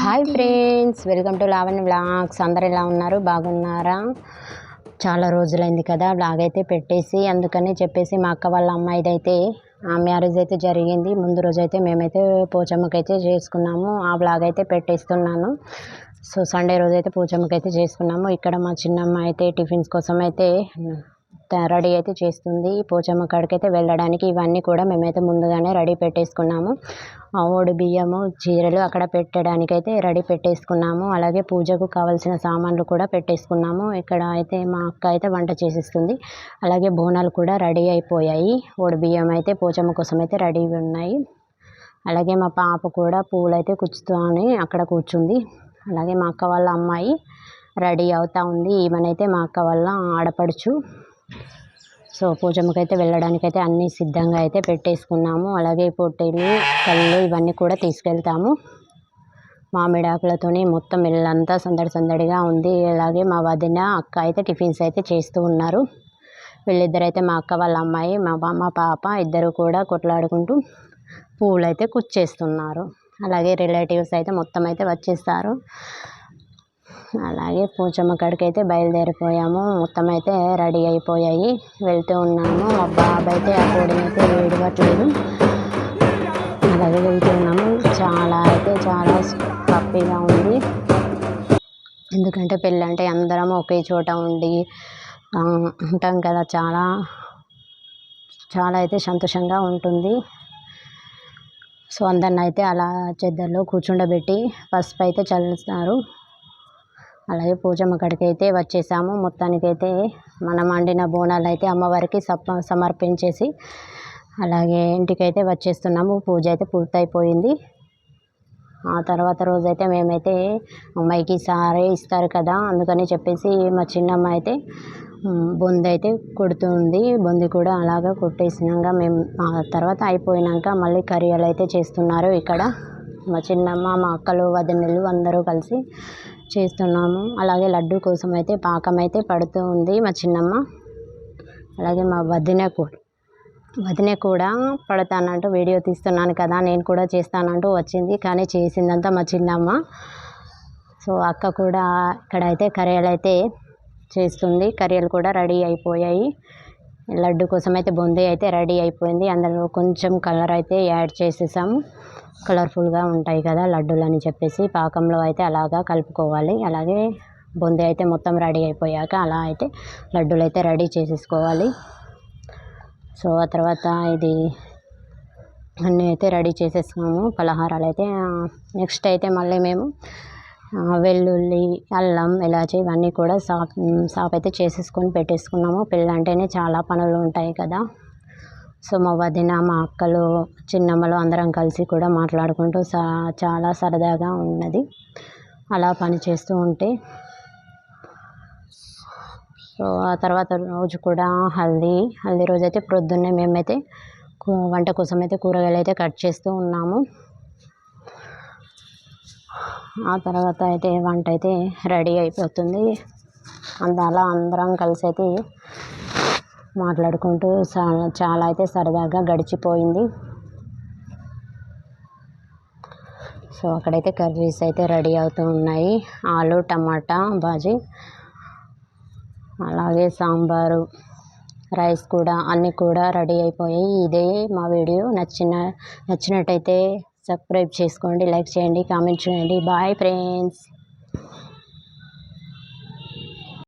Hi friends, welcome to Lavanya vlogs. అందరు ఎలా ఉన్నారు? బాగున్నారా? చాలా రోజులైంది కదా వ్లాగ్ అయితే పెట్టేసి, అందుకని చెప్పేసి మా అక్క వాళ్ళ అమ్మాయిది అయితే మ్యారేజ్ అయితే జరిగింది. ముందు రోజు అయితే మేమైతే పోచమ్మకైతే చేసుకున్నాము. ఆ వ్లాగ్ అయితే పెట్టేస్తున్నాను. సో సండే రోజు అయితే పోచమ్మకైతే చేసుకున్నాము. ఇక్కడ మా చిన్నమ్మ అయితే టిఫిన్స్ కోసం అయితే రెడీ అయితే చేస్తుంది. పోచమ్మ కాడికి అయితే వెళ్ళడానికి ఇవన్నీ కూడా మేమైతే ముందుగానే రెడీ పెట్టేసుకున్నాము. ఓడి బియ్యము, చీరలు అక్కడ పెట్టడానికి అయితే రెడీ పెట్టేసుకున్నాము. అలాగే పూజకు కావాల్సిన సామాన్లు కూడా పెట్టేసుకున్నాము. ఇక్కడ అయితే మా అక్క అయితే వంట చేసేస్తుంది. అలాగే బోనాలు కూడా రెడీ అయిపోయాయి. ఓడి బియ్యం అయితే పోచమ్మ కోసం అయితే రెడీ ఉన్నాయి. అలాగే మా పాప కూడా పూలు అయితే కుచ్చుతామని అక్కడ కూర్చుంది. అలాగే మా అక్క వాళ్ళ అమ్మాయి రెడీ అవుతూ ఉంది. ఈమెనైతే మా అక్క వాళ్ళ ఆడపడుచు. సో పూజమ్మకైతే వెళ్ళడానికైతే అన్నీ సిద్ధంగా అయితే పెట్టేసుకున్నాము. అలాగే పొట్టేలు, కళ్ళు ఇవన్నీ కూడా తీసుకెళ్తాము. మామిడాకులతోని మొత్తం ఇల్లంతా సందడి సందడిగా ఉంది. అలాగే మా వదిన, అక్క అయితే టిఫిన్స్ అయితే చేస్తూ ఉన్నారు. వీళ్ళిద్దరైతే మా అక్క వాళ్ళ అమ్మాయి, మా పాప ఇద్దరు కూడా కొట్లాడుకుంటూ పూలు అయితే కుచ్చేస్తున్నారు. అలాగే రిలేటివ్స్ అయితే మొత్తం అయితే వచ్చేస్తారు. అలాగే పోచమ్మ కాడికి అయితే బయలుదేరిపోయాము. మొత్తం అయితే రెడీ అయిపోయాయి, వెళ్తూ ఉన్నాము. మా బాబు అయితే ఆ కోడిని అయితే వేడవట్లేదు. అలాగే వెళ్తూ ఉన్నాము. చాలా హ్యాపీగా ఉంది. ఎందుకంటే పెళ్ళి అంటే అందరం ఒకే చోట ఉండి ఉంటాం కదా, చాలా అయితే సంతోషంగా ఉంటుంది. సో అందరిని అయితే అలా చెద్దర్లో కూర్చుండబెట్టి పసుపు అయితే చల్లుస్తారు. అలాగే పూజమ్మ కాడికి అయితే వచ్చేసాము. మొత్తానికైతే మనం వండిన బోనాలు అయితే అమ్మవారికి సమర్పించేసి అలాగే ఇంటికైతే వచ్చేస్తున్నాము. పూజ అయితే పూర్తయిపోయింది. ఆ తర్వాత రోజైతే మేమైతే అమ్మాయికి సారే ఇస్తారు కదా, అందుకని చెప్పేసి మా చిన్నమ్మ అయితే బొంది అయితే కొడుతుంది. బొంది కూడా అలాగా కొట్టేసినాక మేము ఆ తర్వాత అయిపోయినాక మళ్ళీ కర్రీలు అయితే చేస్తున్నారు. ఇక్కడ మా చిన్నమ్మ, మా అక్కలు, వదినలు అందరూ కలిసి చేస్తున్నాము. అలాగే లడ్డు కోసం అయితే పాకం అయితే పడుతూ ఉంది మా చిన్నమ్మ. అలాగే మా వదిన కూడా పడతానంటూ వీడియో తీస్తున్నాను కదా, నేను కూడా చేస్తానంటూ వచ్చింది. కానీ చేసిందంతా మా చిన్నమ్మ. సో అక్క కూడా ఇక్కడైతే కర్రీలు అయితే చేస్తుంది. కర్రీలు కూడా రెడీ అయిపోయాయి. లడ్డు కోసం అయితే బొంది అయితే రెడీ అయిపోయింది. అందులో కొంచెం కలర్ అయితే యాడ్ చేసేసాము. కలర్ఫుల్గా ఉంటాయి కదా లడ్డూలు అని చెప్పేసి పాకంలో అయితే అలాగా కలుపుకోవాలి. అలాగే బొంది అయితే మొత్తం రెడీ అయిపోయాక అలా అయితే లడ్డూలు అయితే రెడీ చేసేసుకోవాలి. సో ఆ తర్వాత ఇది అన్నీ అయితే రెడీ చేసేసుకున్నాము. పలహారాలు అయితే నెక్స్ట్ అయితే మళ్ళీ మేము వెల్లుల్లి, అల్లం, ఇలాచి ఇవన్నీ కూడా సాప్ అయితే చేసేసుకొని పెట్టేసుకున్నాము. పెళ్ళి అంటేనే చాలా పనులు ఉంటాయి కదా. సో మా వదిన, మా అక్కలు, చిన్నమ్మలు అందరం కలిసి కూడా మాట్లాడుకుంటూ చాలా సరదాగా ఉన్నది అలా పని చేస్తూ ఉంటే. సో ఆ తర్వాత రోజు కూడా హల్దీ రోజు అయితే ప్రొద్దున్నే మేమైతే వంట కోసం అయితే కూరగాయలు అయితే కట్ చేస్తూ ఉన్నాము. ఆ తర్వాత అయితే వంట అయితే రెడీ అయిపోతుంది. అలా అందరం కలిసి అయితే మాట్లాడుకుంటూ చాలా అయితే సరదాగా గడిచిపోయింది. సో అక్కడైతే కర్రీస్ అయితే రెడీ అవుతూ ఉన్నాయి. ఆలు, టమాటా బాజీ, అలాగే సాంబారు, రైస్ కూడా అన్నీ కూడా రెడీ అయిపోయాయి. ఇదే మా వీడియో నచ్చినట్టయితే సబ్స్క్రైబ్ చేసుకోండి, లైక్ చేయండి, కామెంట్ చేయండి. Bye friends.